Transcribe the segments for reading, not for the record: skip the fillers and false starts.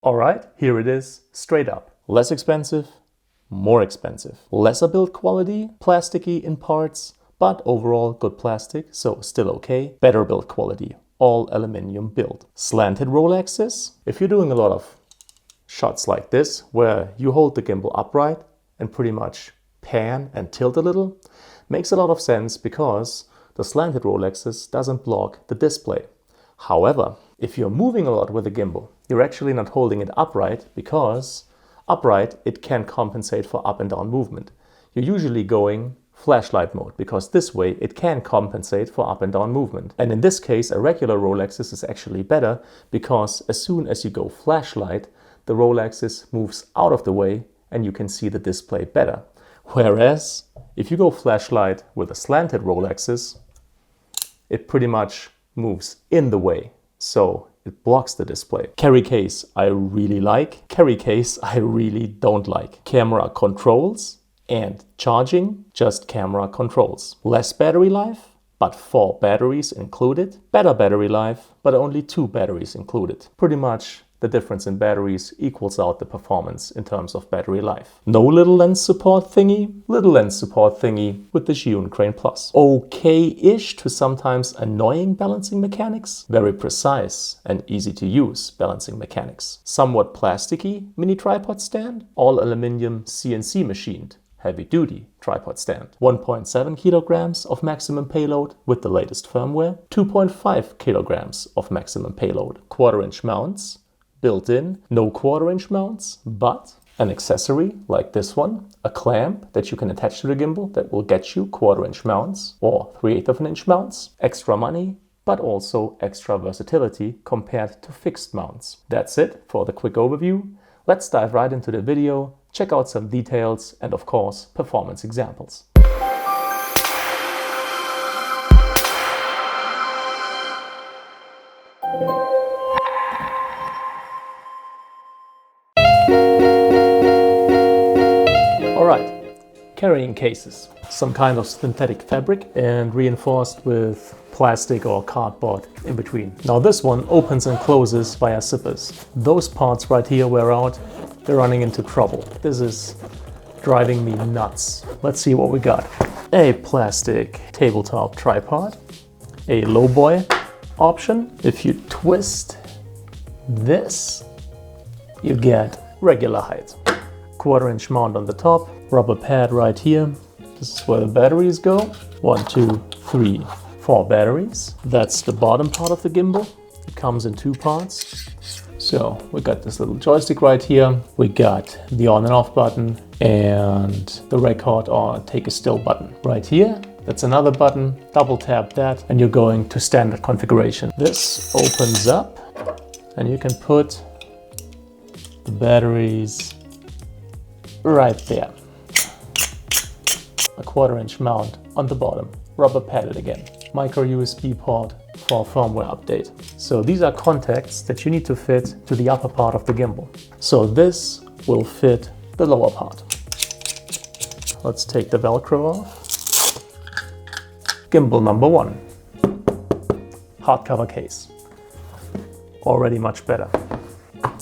All right, here it is, straight up. Less expensive, more expensive. Lesser build quality, plasticky in parts, but overall good plastic, so still okay. Better build quality, all aluminium build. Slanted roll axis. If you're doing a lot of shots like this, where you hold the gimbal upright and pretty much pan and tilt a little, makes a lot of sense because the slanted roll axis doesn't block the display. However, if you're moving a lot with the gimbal, you're actually not holding it upright because upright, it can compensate for up and down movement. You're usually going flashlight mode because this way it can compensate for up and down movement. And in this case, a regular roll axis is actually better because as soon as you go flashlight, the roll axis moves out of the way and you can see the display better. Whereas if you go flashlight with a slanted roll axis, it pretty much moves in the way, so it blocks the display. Carry case I really like, carry case I really don't like. Camera controls and charging, just camera controls. Less battery life, but 4 batteries included. Better battery life, but only 2 batteries included. Pretty much the difference in batteries equals out the performance in terms of battery life. No little lens support thingy, little lens support thingy with the Zhiyun Crane Plus. Okay-ish to sometimes annoying balancing mechanics. Very precise and easy to use balancing mechanics. Somewhat plasticky mini tripod stand, all aluminium CNC machined. Heavy-duty tripod stand. 1.7 kilograms of maximum payload with the latest firmware. 2.5 kilograms of maximum payload. 1/4-inch mounts. Built-in, no 1/4-inch mounts, but an accessory like this one, a clamp that you can attach to the gimbal that will get you 1/4-inch mounts or 3/8-inch mounts. Extra money, but also extra versatility compared to fixed mounts. That's it for the quick overview. Let's dive right into the video, check out some details and of course performance examples. Alright, carrying cases. Some kind of synthetic fabric and reinforced with plastic or cardboard in between. Now this one opens and closes via zippers. Those parts right here wear out, they're running into trouble. This is driving me nuts. Let's see what we got. A plastic tabletop tripod, a lowboy option. If you twist this, you get regular height. 1/4-inch mount on the top, rubber pad right here. This is where the batteries go. 1, 2, 3, 4 batteries. That's the bottom part of the gimbal. It comes in 2 parts. So we got this little joystick right here. We got the on and off button and the record or take a still button right here. That's another button. Double tap that and you're going to standard configuration. This opens up and you can put the batteries right there. A 1/4-inch mount on the bottom, rubber padded again. Micro USB port for firmware update. So these are contacts that you need to fit to the upper part of the gimbal. So this will fit the lower part. Let's take the Velcro off. Gimbal number 1. Hardcover case. Already much better.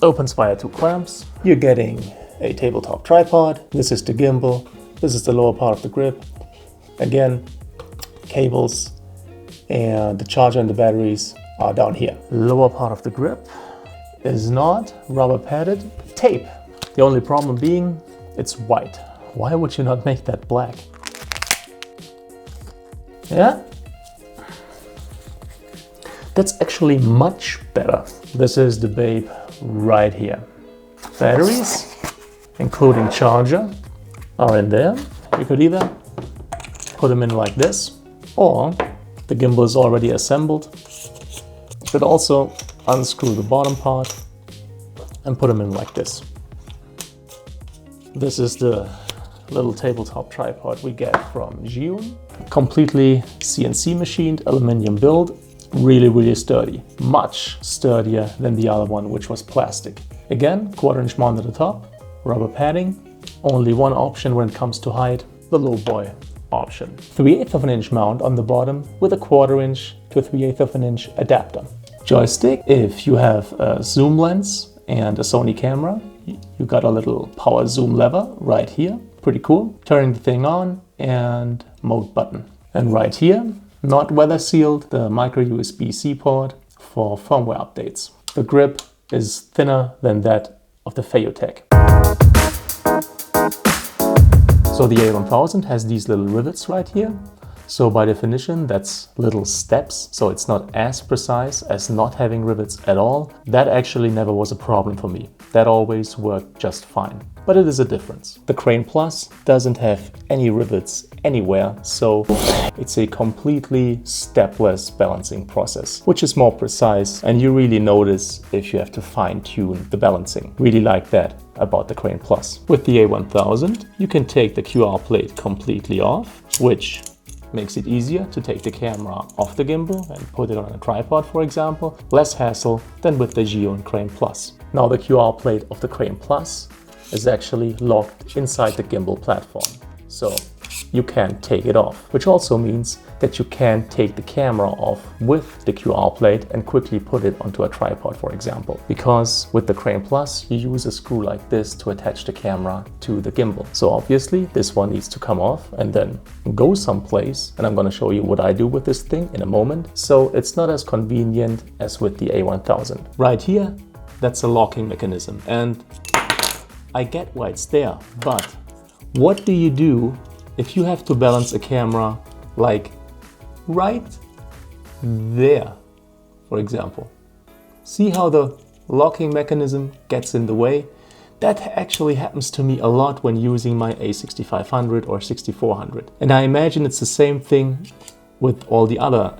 Opens via 2 clamps. You're getting a tabletop tripod. This is the gimbal. This is the lower part of the grip. Again, cables and the charger and the batteries are down here. Lower part of the grip is not rubber padded, tape. The only problem being it's white. Why would you not make that black? Yeah? That's actually much better. This is the babe right here. Batteries, including charger, are in there. You could either put them in like this, or the gimbal is already assembled. You could also unscrew the bottom part and put them in like this. This is the little tabletop tripod we get from Zhiyun. Completely CNC machined aluminum build. Really sturdy. Much sturdier than the other one, which was plastic. Again, 1/4-inch mount at the top, rubber padding. Only one option when it comes to height, the lowboy option. 3/8-inch mount on the bottom with a 1/4-inch to 3/8-inch adapter. Joystick, if you have a zoom lens and a Sony camera. You got a little power zoom lever right here, pretty cool. Turning the thing on and mode button. And right here, not weather sealed, the micro USB-C port for firmware updates. The grip is thinner than that of the Feiyu Tech. So the A1000 has these little rivets right here. So by definition, that's little steps. So it's not as precise as not having rivets at all. That actually never was a problem for me. That always worked just fine. But it is a difference. The Crane Plus doesn't have any rivets anywhere, so it's a completely stepless balancing process, which is more precise, and you really notice if you have to fine-tune the balancing. Really like that about the Crane Plus. With the A1000, you can take the QR plate completely off, which makes it easier to take the camera off the gimbal and put it on a tripod, for example. Less hassle than with the Zhiyun Crane Plus. Now the QR plate of the Crane Plus is actually locked inside the gimbal platform, so you can't take it off, which also means that you can take the camera off with the QR plate and quickly put it onto a tripod, for example. Because with the Crane Plus, you use a screw like this to attach the camera to the gimbal. So obviously this one needs to come off and then go someplace. And I'm going to show you what I do with this thing in a moment. So it's not as convenient as with the A1000. Right here, that's a locking mechanism. And I get why it's there, but what do you do if you have to balance a camera like right there, for example? See how the locking mechanism gets in the way? That actually happens to me a lot when using my A6500 or 6400. And I imagine it's the same thing with all the other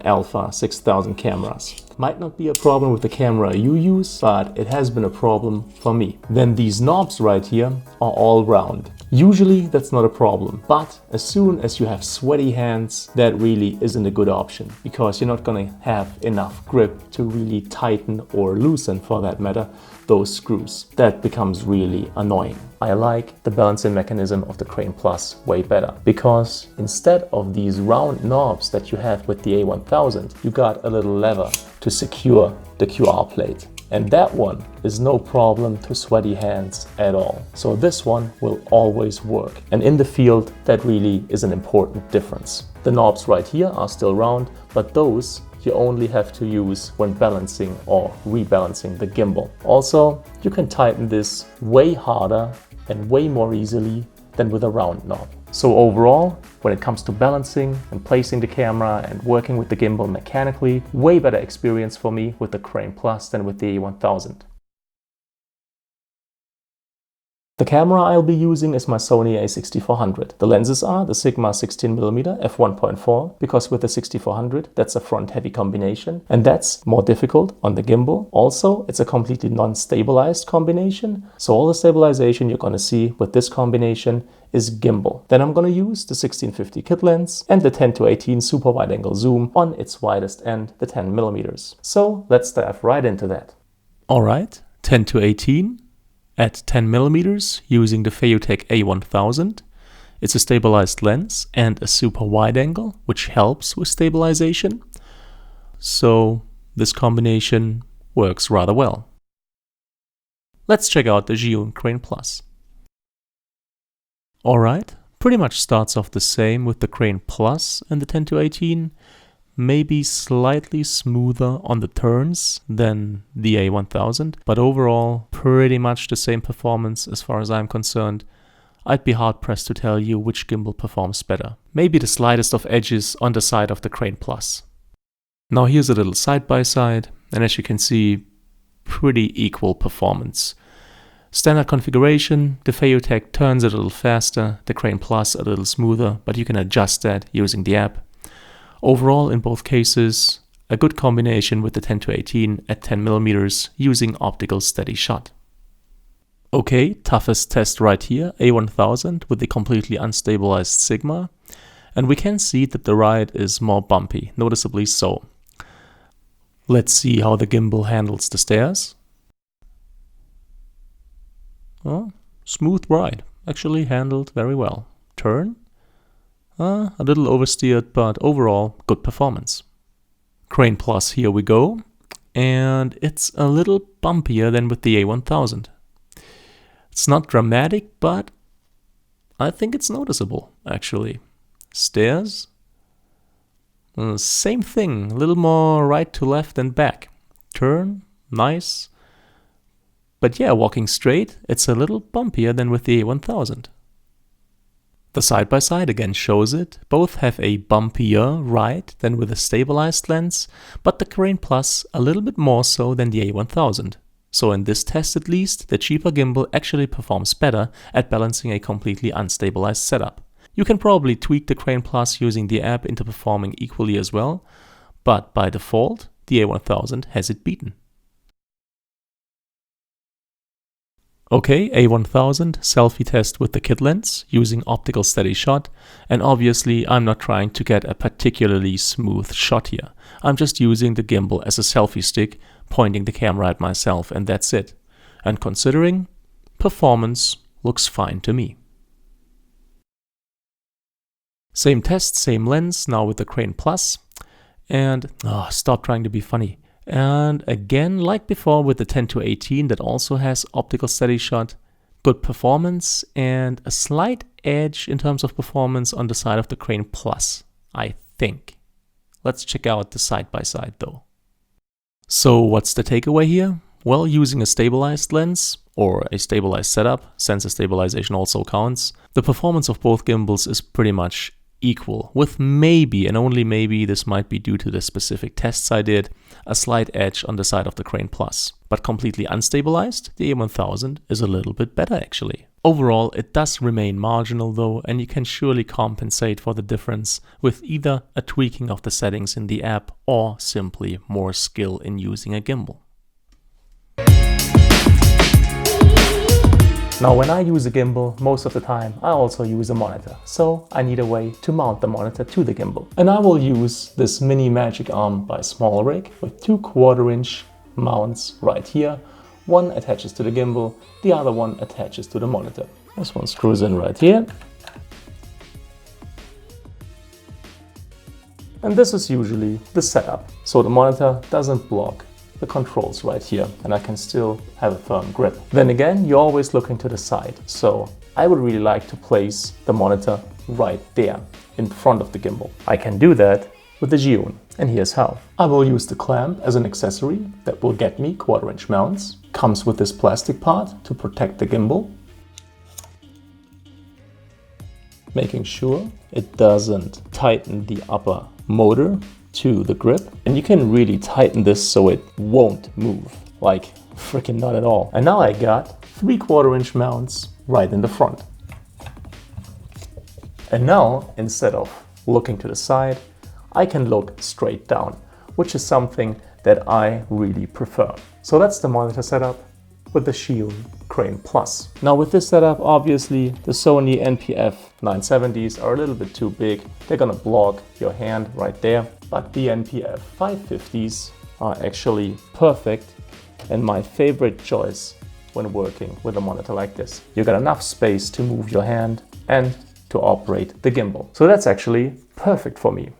Alpha 6000 cameras. Might not be a problem with the camera you use, but it has been a problem for me. Then these knobs right here are all round. Usually that's not a problem, but as soon as you have sweaty hands, that really isn't a good option, because you're not gonna have enough grip to really tighten or loosen, for that matter, those screws. That becomes really annoying. I like the balancing mechanism of the Crane Plus way better, because instead of these round knobs that you have with the A1000, you got a little lever to secure the QR plate. And that one is no problem to sweaty hands at all. So this one will always work. And in the field, that really is an important difference. The knobs right here are still round, but those you only have to use when balancing or rebalancing the gimbal. Also, you can tighten this way harder and way more easily than with a round knob. So overall, when it comes to balancing and placing the camera and working with the gimbal mechanically, way better experience for me with the Crane Plus than with the A1000. The camera I'll be using is my Sony a6400. The lenses are the Sigma 16mm f1.4, because with the 6400 that's a front-heavy combination, and that's more difficult on the gimbal. Also, it's a completely non-stabilized combination, so all the stabilization you're gonna see with this combination is gimbal. Then I'm gonna use the 1650 kit lens and the 10-18 super wide-angle zoom on its widest end, the 10mm. So let's dive right into that. Alright, 10-18. At 10mm using the Feiyu Tech A1000. It's a stabilized lens and a super wide angle, which helps with stabilization. So this combination works rather well. Let's check out the Zhiyun Crane Plus. Alright, pretty much starts off the same with the Crane Plus and the 10-18. Maybe slightly smoother on the turns than the A1000, but overall pretty much the same performance as far as I'm concerned. I'd be hard pressed to tell you which gimbal performs better. Maybe the slightest of edges on the side of the Crane Plus. Now here's a little side by side, and as you can see, pretty equal performance. Standard configuration, the Feiyu Tech turns a little faster, the Crane Plus a little smoother, but you can adjust that using the app. Overall, in both cases, a good combination with the 10-18 at 10mm using optical steady shot. Okay, toughest test right here, A1000 with the completely unstabilized Sigma. And we can see that the ride is more bumpy, noticeably so. Let's see how the gimbal handles the stairs. Oh, smooth ride, actually handled very well. Turn. A little oversteered, but overall good performance. Crane Plus, here we go. and it's a little bumpier than with the A1000. It's not dramatic, but I think it's noticeable, actually. Stairs, same thing, a little more right to left and back. Turn, nice. But yeah, walking straight, it's a little bumpier than with the A1000. The side-by-side again shows it. Both have a bumpier ride than with a stabilized lens, but the Crane Plus a little bit more so than the A1000. So in this test at least, the cheaper gimbal actually performs better at balancing a completely unstabilized setup. You can probably tweak the Crane Plus using the app into performing equally as well, but by default, the A1000 has it beaten. Okay, A1000 selfie test with the kit lens using optical steady shot, and obviously I'm not trying to get a particularly smooth shot here. I'm just using the gimbal as a selfie stick, pointing the camera at myself, and that's it. And considering, performance looks fine to me. Same test, same lens, now with the Crane Plus, and stop trying to be funny. And again, like before with the 10-18 that also has optical steady shot, good performance and a slight edge in terms of performance on the side of the Crane Plus, I think. Let's check out the side-by-side though. So what's the takeaway here? Well, using a stabilized lens or a stabilized setup, sensor stabilization also counts, the performance of both gimbals is pretty much equal, with maybe, and only maybe, this might be due to the specific tests I did, a slight edge on the side of the Crane Plus. But completely unstabilized, the A1000 is a little bit better actually. Overall, it does remain marginal though, and you can surely compensate for the difference with either a tweaking of the settings in the app or simply more skill in using a gimbal. Now when I use a gimbal, most of the time I also use a monitor, so I need a way to mount the monitor to the gimbal. And I will use this mini magic arm by Small Rig with 2 1/4" mounts right here. One attaches to the gimbal, the other one attaches to the monitor. This one screws in right here. And this is usually the setup, so the monitor doesn't block the controls right here, and I can still have a firm grip. Then again, you're always looking to the side, so I would really like to place the monitor right there in front of the gimbal. I can do that with the Zhiyun, and here's how. I will use the clamp as an accessory that will get me 1/4" mounts. Comes with this plastic part to protect the gimbal, making sure it doesn't tighten the upper motor to the grip, and you can really tighten this so it won't move, like freaking not at all. And now I got 3 1/4" mounts right in the front. And now, instead of looking to the side, I can look straight down, which is something that I really prefer. So that's the monitor setup with the Zhiyun Crane Plus. Now with this setup, obviously the Sony NPF 970s are a little bit too big. They're gonna block your hand right there. But the NPF 550s are actually perfect and my favorite choice when working with a monitor like this. You got enough space to move your hand and to operate the gimbal. So that's actually perfect for me.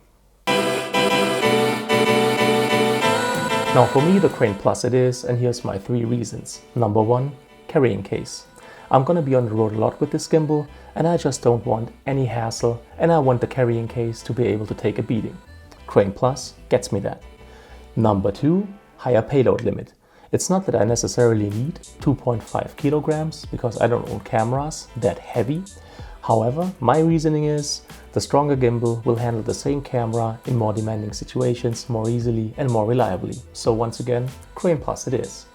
Now for me, the Crane Plus it is, and here's my 3 reasons. Number 1, carrying case. I'm gonna be on the road a lot with this gimbal, and I just don't want any hassle, and I want the carrying case to be able to take a beating. Crane Plus gets me that. Number 2, higher payload limit. It's not that I necessarily need 2.5 kilograms because I don't own cameras that heavy. However, my reasoning is the stronger gimbal will handle the same camera in more demanding situations more easily and more reliably. So once again, Crane Plus it is.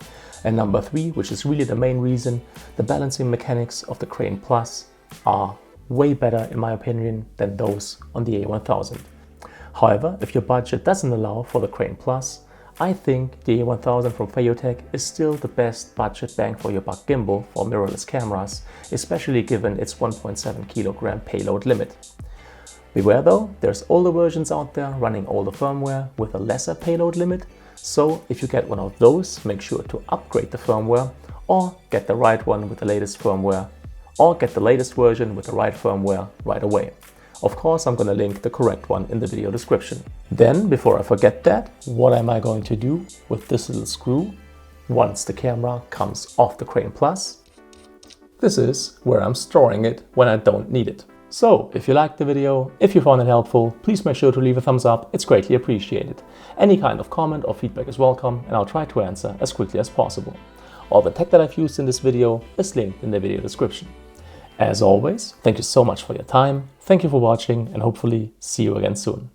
And number 3, which is really the main reason, the balancing mechanics of the Crane Plus are way better in my opinion than those on the A1000. However, if your budget doesn't allow for the Crane Plus, I think the A1000 from Feiyu Tech is still the best budget bang for your buck gimbal for mirrorless cameras, especially given its 1.7 kilogram payload limit. Beware though, there's older versions out there running older firmware with a lesser payload limit, so if you get one of those, make sure to upgrade the firmware or get the right one with the latest firmware, or get the latest version with the right firmware right away. Of course, I'm gonna link the correct one in the video description. Then, before I forget that, what am I going to do with this little screw once the camera comes off the Crane Plus? This is where I'm storing it when I don't need it. So, if you liked the video, if you found it helpful, please make sure to leave a thumbs up, it's greatly appreciated. Any kind of comment or feedback is welcome, and I'll try to answer as quickly as possible. All the tech that I've used in this video is linked in the video description. As always, thank you so much for your time, thank you for watching, and hopefully see you again soon.